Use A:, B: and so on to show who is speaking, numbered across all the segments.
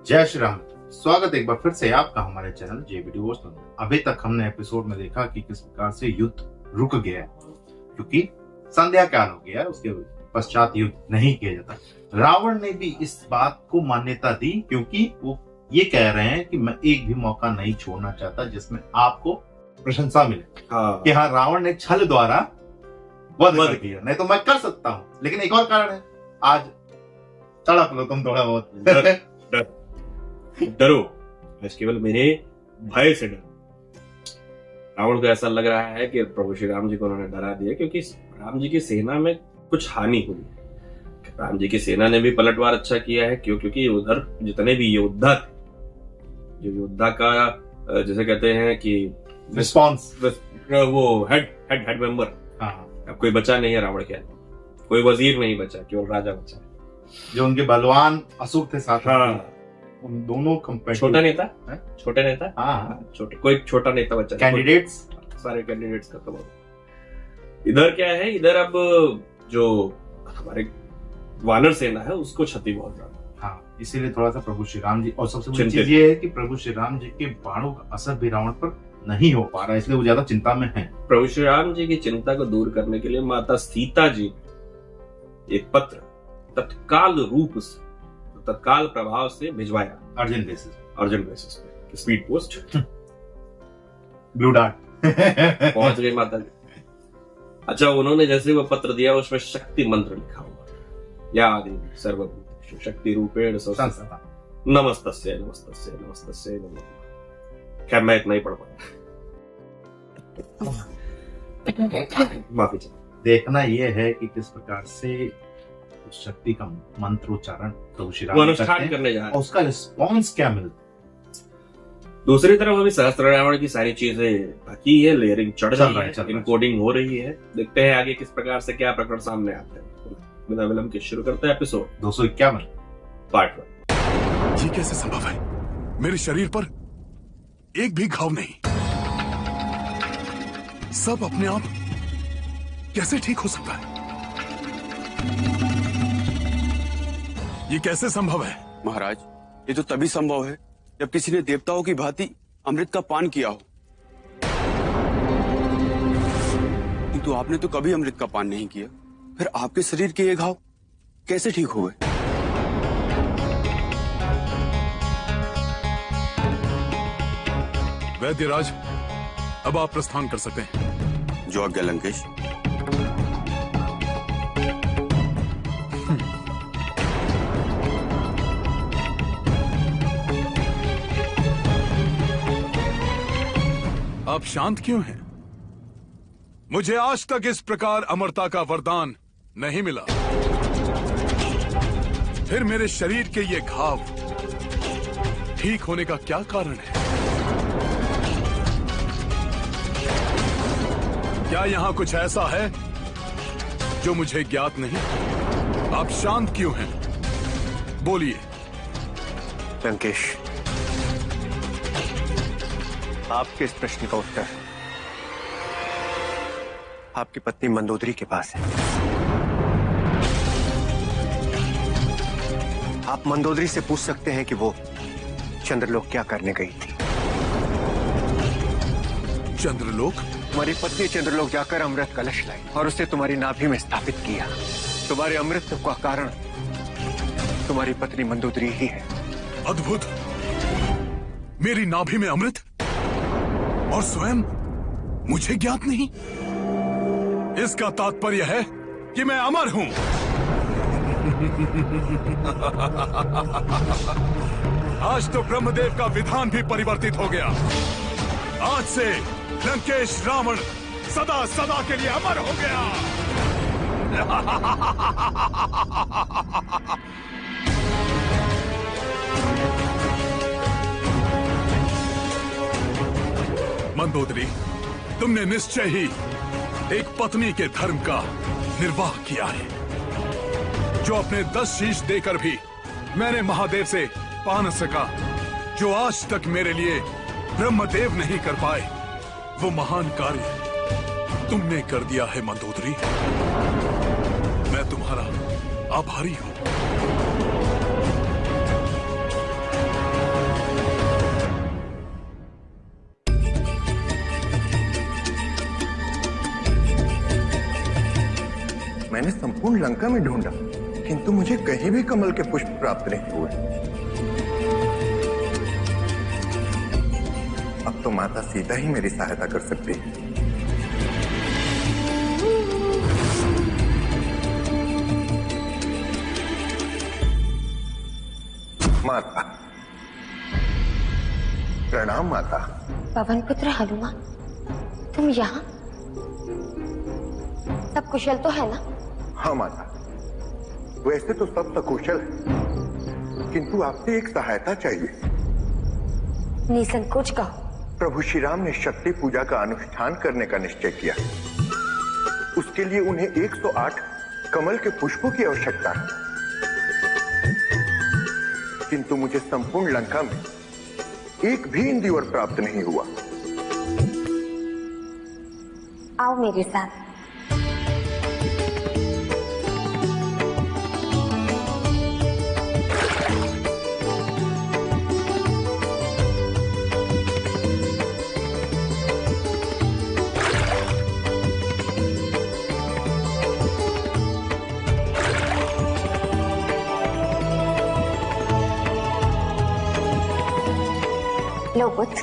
A: जय श्री राम। स्वागत एक बार फिर से आपका हमारे चैनल जे वीडियोस में। अभी तक हमने एपिसोड में देखा कि किस प्रकार से युद्ध रुक गया है क्योंकि संध्या काल हो गया है, उसके पश्चात युद्ध नहीं किया जाता। रावण ने भी इस बात को मान्यता दी क्योंकि वो ये कह रहे हैं कि मैं एक भी मौका नहीं छोड़ना चाहता जिसमें आपको प्रशंसा मिले। कि हाँ, रावण ने छल द्वारा वध किया, नहीं तो मैं कर सकता हूँ। लेकिन एक और कारण है, आज तड़प लो तुम थोड़ा बहुत।
B: डरो, बस केवल मेरे भय से डरो। रावण को ऐसा लग रहा है कि प्रभु श्री राम जी को उन्होंने डरा दिया क्योंकि राम जी की सेना में कुछ हानि हुई। राम जी की सेना ने भी पलटवार अच्छा किया है। क्यों? क्योंकि उधर जितने भी योद्धा थे, जो योद्धा का जैसे कहते हैं कि
A: रिस्पॉन्स,
B: वो हेड मेंबर, अब कोई बचा नहीं है रावण के अंदर। कोई वजीर नहीं बचा, केवल राजा बचा।
A: जो उनके बलवान असुर थे साथ। उन दोनों
B: छोटा नेता, छोटे नेता, छोटे, कोई छोटा नेता बचा।
A: कैंडिडेट्स,
B: सारे कैंडिडेट्स खत्म हो गए। इधर क्या है, इधर अब जो हमारे वानर सेना है उसको क्षति बहुत ज्यादा।
A: इसीलिए थोड़ा सा प्रभु श्री राम जी, और सबसे बड़ी चीज ये है कि प्रभु श्री राम जी के बाणों का असर भी रावण पर नहीं हो पा रहा, इसलिए वो ज्यादा चिंता में है।
B: प्रभु श्री राम जी की चिंता को दूर करने के लिए माता सीता जी एक पत्र तत्काल रूप से, तत्काल प्रभाव से भिजवाया। अर्जेंट बेसिस पे स्पीड पोस्ट,
A: ब्लू डार्ट
B: पहुंच गई माता जी। अच्छा, उन्होंने जैसे वो पत्र दिया उसमें शक्ति मंत्र लिखा हुआ, या आदि सर्वभूतेषु शक्ति रूपेण संस्थिता नमस्तस्यै नमस्तस्यै नमस्तस्यै नमः। खैर मैं इतना ही पढ़ पाया, माफी चाहिए।
A: देखना यह है कि किस प्रकार से उस शक्ति का मंत्रोच्चारण प्रभु श्री राम
B: अनुष्ठान करने जा रहे हैं,
A: उसका रिस्पॉन्स क्या मिलता।
B: दूसरी तरफ अभी सहस्त्र रावण की सारी चीजें बाकी है, लेयरिंग चढ़ रही है, इनकोडिंग हो रही है। देखते हैं आगे किस प्रकार से क्या प्रकरण सामने आते हैं। बिना विलंब के शुरू करते हैं एपिसोड
A: 251
B: पार्ट 1।
C: ये कैसे संभव है? मेरे शरीर पर एक भी घाव नहीं, सब अपने आप कैसे ठीक हो सकता है? ये कैसे संभव है?
D: महाराज, ये तो तभी संभव है जब किसी ने देवताओं की भांति अमृत का पान किया हो। किंतु आपने तो कभी अमृत का पान नहीं किया, फिर आपके शरीर के ये घाव कैसे ठीक हुए?
C: वैद्यराज, अब आप प्रस्थान कर सकते हैं।
D: जो आज्ञा लंकेश।
C: आप शांत क्यों हैं? मुझे आज तक इस प्रकार अमरता का वरदान नहीं मिला। फिर मेरे शरीर के ये घाव ठीक होने का क्या कारण है? क्या यहां कुछ ऐसा है जो मुझे ज्ञात नहीं? आप शांत क्यों हैं? बोलिए।
E: लंकेश, आपके इस प्रश्न का उत्तर आपकी पत्नी मंदोदरी के पास है। आप मंदोदरी से पूछ सकते हैं कि वो चंद्रलोक क्या करने गई थी।
C: चंद्रलोक?
E: तुम्हारी पत्नी चंद्रलोक जाकर अमृत कलश लाई और उसे तुम्हारी नाभि में स्थापित किया। तुम्हारे अमृत का कारण तुम्हारी पत्नी मंदोदरी ही है।
C: अद्भुत! मेरी नाभि में अमृत और स्वयं मुझे ज्ञात नहीं। इसका तात्पर्य है कि मैं अमर हूं। आज तो ब्रह्मदेव का विधान भी परिवर्तित हो गया। आज से लंकेश रावण सदा सदा के लिए अमर हो गया। मंदोदरी, तुमने निश्चय ही एक पत्नी के धर्म का निर्वाह किया है। जो अपने 10 शीश देकर भी मैंने महादेव से पा न सका, जो आज तक मेरे लिए ब्रह्मदेव नहीं कर पाए, वो महान कार्य तुमने कर दिया है मंदोदरी। मैं तुम्हारा आभारी हूं।
E: संपूर्ण लंका में ढूंढा, किंतु मुझे कहीं भी कमल के पुष्प प्राप्त नहीं हुए। अब तो माता सीता ही मेरी सहायता कर सकती है। माता, प्रणाम माता।
F: पवन पुत्र हनुमान, तुम यहाँ? सब कुशल तो है ना?
E: हाँ माता, वैसे तो सब सकुशल है, किंतु आपसे एक सहायता चाहिए।
F: निसंकोच कहो।
E: प्रभु श्री राम ने शक्ति पूजा का अनुष्ठान करने का निश्चय किया। उसके लिए उन्हें 108 कमल के पुष्पों की आवश्यकता है, किंतु मुझे संपूर्ण लंका में एक भी इंदिवर प्राप्त नहीं हुआ।
F: आओ मेरे साथ। लो पुत्र।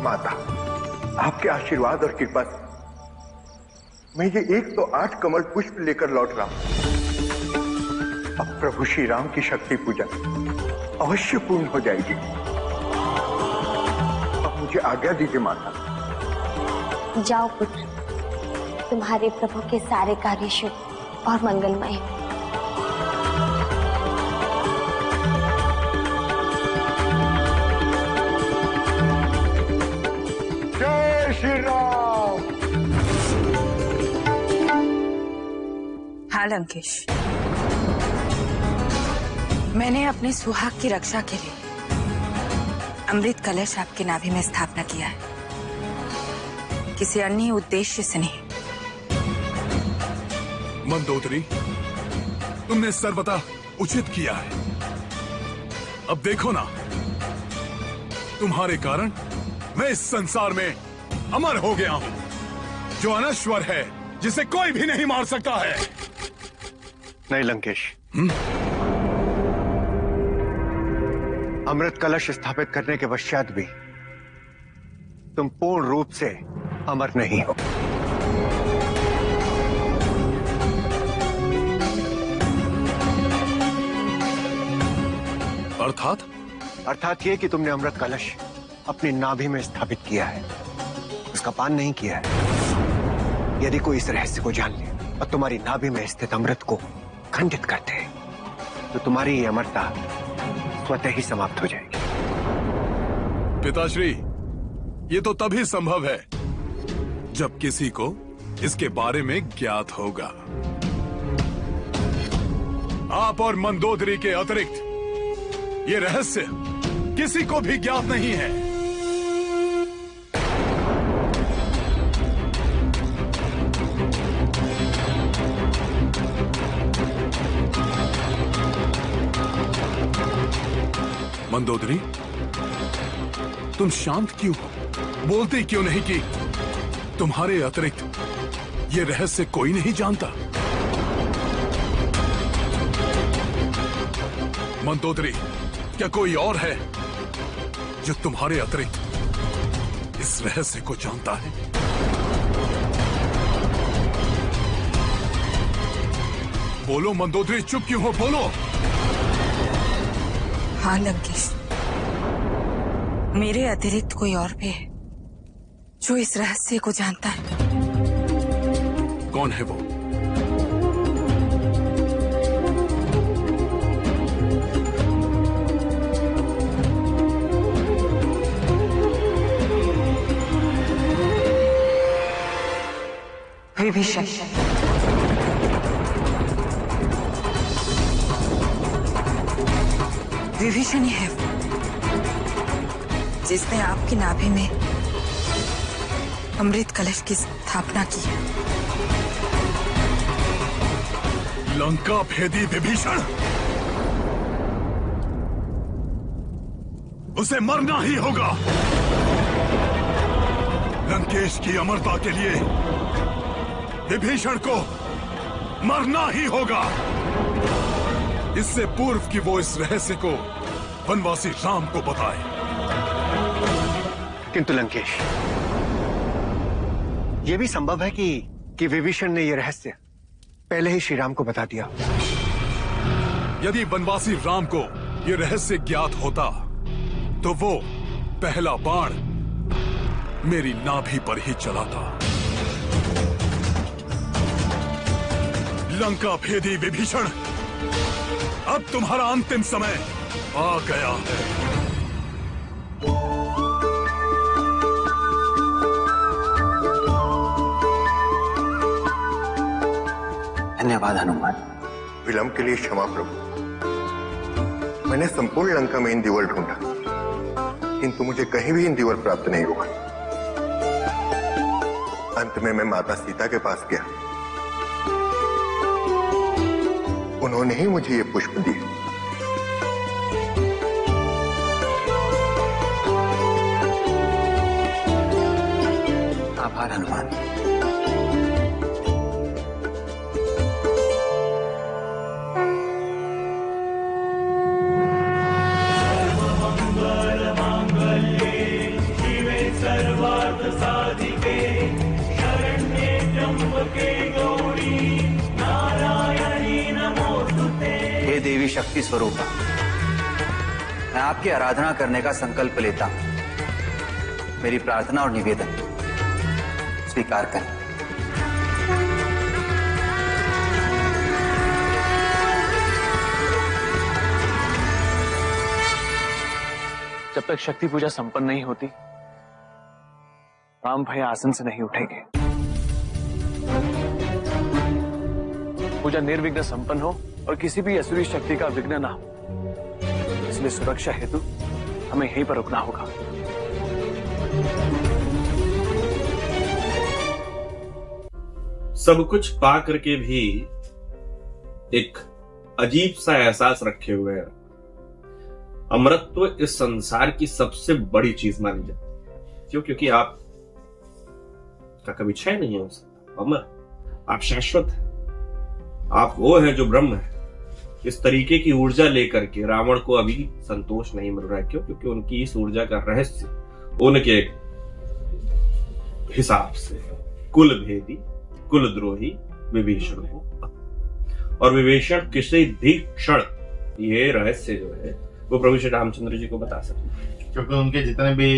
E: माता, आपके आशीर्वाद और कृपा से मैं ये 108 कमल पुष्प लेकर लौट रहा हूं। अब प्रभु श्री राम की शक्ति पूजा अवश्य पूर्ण हो जाएगी। अब मुझे आज्ञा दीजिए माता।
F: जाओ पुत्र, तुम्हारे प्रभु के सारे कार्य शुभ और मंगलमय।
E: जय श्री राम।
G: हाँ लंकेश, मैंने अपने सुहाग की रक्षा के लिए अमृत कलश आपके नाभि में स्थापना किया है, किसी अन्य उद्देश्य से नहीं।
C: मंदोदरी, तुमने सर्वथा उचित किया है। अब देखो ना, तुम्हारे कारण मैं इस संसार में अमर हो गया हूं, जो अनश्वर है, जिसे कोई भी नहीं मार सकता है।
E: नहीं लंकेश, अमृत कलश स्थापित करने के पश्चात भी तुम पूर्ण रूप से अमर नहीं हो। अर्थात ये कि तुमने अमृत कलश अपनी नाभि में स्थापित किया है, उसका पान नहीं किया है। यदि कोई इस रहस्य को जान ले और तुम्हारी नाभि में स्थित अमृत को खंडित करते हैं, तो तुम्हारी ये अमरता स्वतः ही समाप्त हो जाएगी।
C: पिताश्री, ये तो तभी संभव है जब किसी को इसके बारे में ज्ञात होगा। आप और मंदोदरी के अतिरिक्त ये रहस्य किसी को भी ज्ञात नहीं है। मंदोदरी, तुम शांत क्यों हो? बोलते क्यों नहीं कि तुम्हारे अतिरिक्त ये रहस्य कोई नहीं जानता? मंदोदरी, क्या कोई और है जो तुम्हारे अतिरिक्त इस रहस्य को जानता है? बोलो मंदोदरी, चुप क्यों हो? बोलो।
G: हाँ लंकेश, मेरे अतिरिक्त कोई और भी है जो इस रहस्य को जानता है।
C: कौन है वो?
G: विभीषण। विभीषण ही है वो, जिसने आपकी नाभि में अमृत कलश की स्थापना की है।
C: लंका भेदी विभीषण, उसे मरना ही होगा। लंकेश की अमरता के लिए विभीषण को मरना ही होगा। इससे पूर्व कि वो इस रहस्य को वनवासी राम को बताए।
E: किंतु लंकेश, यह भी संभव है कि विभीषण ने यह रहस्य पहले ही श्री राम को बता दिया।
C: यदि वनवासी राम को यह रहस्य ज्ञात होता तो वो पहला बाण मेरी नाभि पर ही चलाता। लंका भेदी विभीषण, अब तुम्हारा अंतिम समय आ गया है।
D: धन्यवाद हनुमान।
H: विलंब के लिए क्षमा प्रभु। मैंने संपूर्ण लंका में इंदिवर ढूंढा, किंतु मुझे कहीं भी इंदिवर प्राप्त नहीं हुआ। अंत में मैं माता सीता के पास गया, उन्होंने ही मुझे ये पुष्प दिए।
D: आभार हनुमान।
I: हे देवी शक्ति स्वरूपा, मैं आपकी आराधना करने का संकल्प लेता हूं। मेरी प्रार्थना और निवेदन स्वीकार करें।
J: जब तक शक्ति पूजा संपन्न नहीं होती, राम भैया आसन से नहीं उठेंगे। पूजा निर्विघ्न संपन्न हो और किसी भी असुरी शक्ति का विघ्न ना हो, इसलिए सुरक्षा हेतु हमें यहीं पर रुकना होगा।
B: सब कुछ पा करके भी एक अजीब सा एहसास रखे हुए हैं। अमरत्व इस संसार की सबसे बड़ी चीज मानी जाती है। क्यों? क्योंकि आप का कभी क्षय नहीं हो सकता, अमर, आप शाश्वत हैं, आप वो है जो ब्रह्म है। इस तरीके की ऊर्जा लेकर के रावण को अभी संतोष नहीं मिल रहा है। क्यों? क्योंकि उनकी इस ऊर्जा का रहस्य उनके हिसाब से कुल भेदी, कुलद्रोही विभीषण को, और विभीषण किसी भी क्षण ये रहस्य जो है वो प्रभु श्री रामचंद्र जी को बता सकते,
A: क्योंकि उनके जितने भी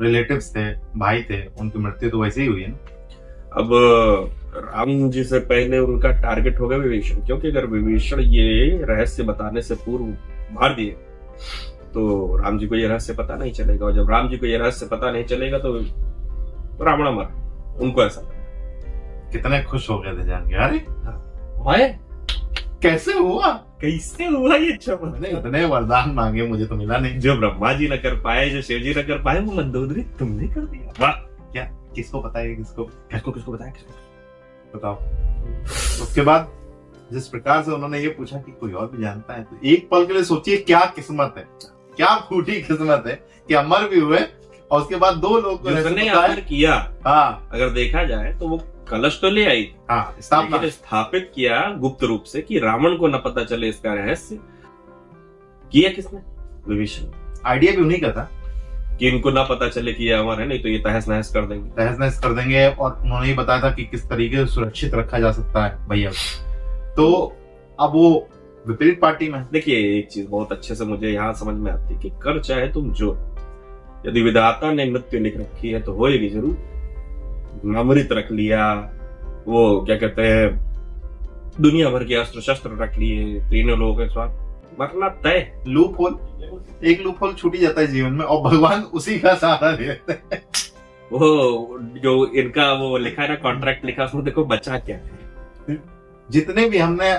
A: रिलेटिव्स थे, भाई थे, उनकी मृत्यु तो वैसे ही हुई है ना।
B: अब राम जी से पहले उनका टारगेट होगा विभीषण, क्योंकि अगर विभीषण ये रहस्य बताने से पूर्व मार दिए तो राम जी को ये रहस्य पता नहीं चलेगा, और जब राम जी को ये रहस्य पता नहीं चलेगा तो रावण मर, उनको ऐसा
A: कितने खुश हो गए थे जान के। अरे
B: भाई
A: कैसे हुआ,
B: कैसे हुआ ये
A: मैंने इतने वरदान मांगे, मुझे तो मिला नहीं।
B: जो ब्रह्मा जी न कर पाए, जो शिव जी न कर पाए, वो मंदोदरी तुमने कर दिया। वाह!
A: क्या किसको पता है? किसको
B: किसको बताया?
A: बताओ। उसके बाद जिस प्रकार से उन्होंने ये पूछा कि कोई और भी जानता है, तो एक पल के लिए सोचिए क्या किस्मत है, क्या फूटी किस्मत है कि अमर भी हुए और उसके बाद दो लोग को
B: जिसने अमर किया।
A: हाँ,
B: अगर देखा जाए तो वो कलश तो ले आई,
A: हाँ,
B: स्थापित किया गुप्त रूप से कि रावण को न पता चले इसका रहस्य। किया किसने? विभीषण।
A: आइडिया भी उन्हीं का था
B: कि इनको ना पता चले कि ये अमर है, नहीं तो ये तहस नहस कर देंगे।
A: तहस नहस कर देंगे। और उन्होंने ही बताया था कि किस तरीके से सुरक्षित रखा जा सकता है भैया। तो अब वो विपरीत पार्टी में।
B: देखिए, एक चीज बहुत अच्छे से मुझे यहाँ समझ में आती है कि कर चाहे तुम जो, यदि विधाता ने मृत्यु लिख रखी है तो होएगी जरूर। अमृत रख लिया, वो क्या कहते हैं, दुनिया भर के अस्त्र शस्त्र रख लिए, तीनों लोगों के स्वाद, मरना तय।
A: लूप होल, एक लूप होल छूट जाता है जीवन में और भगवान उसी का सहारा देते हैं।
B: वो जो इनका वो लिखा है ना, कॉन्ट्रैक्ट लिखा, उसमें देखो बचा क्या है।
A: जितने भी हमने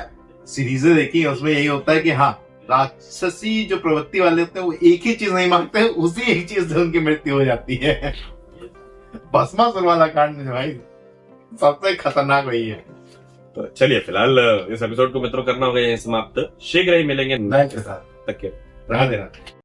A: सीरीजें देखी है उसमें यही होता है कि हाँ, राक्षसी जो प्रवृत्ति वाले होते हैं वो एक ही चीज नहीं मांगते हैं, उसी एक चीज से उनकी मृत्यु हो जाती है। भस्मासुर वाला कांड में भाई सबसे खतरनाक वही है।
B: तो चलिए फिलहाल इस एपिसोड को मित्रों करना होगा यहीं समाप्त। शीघ्र ही मिलेंगे नए के साथ। तक के राधे राधे।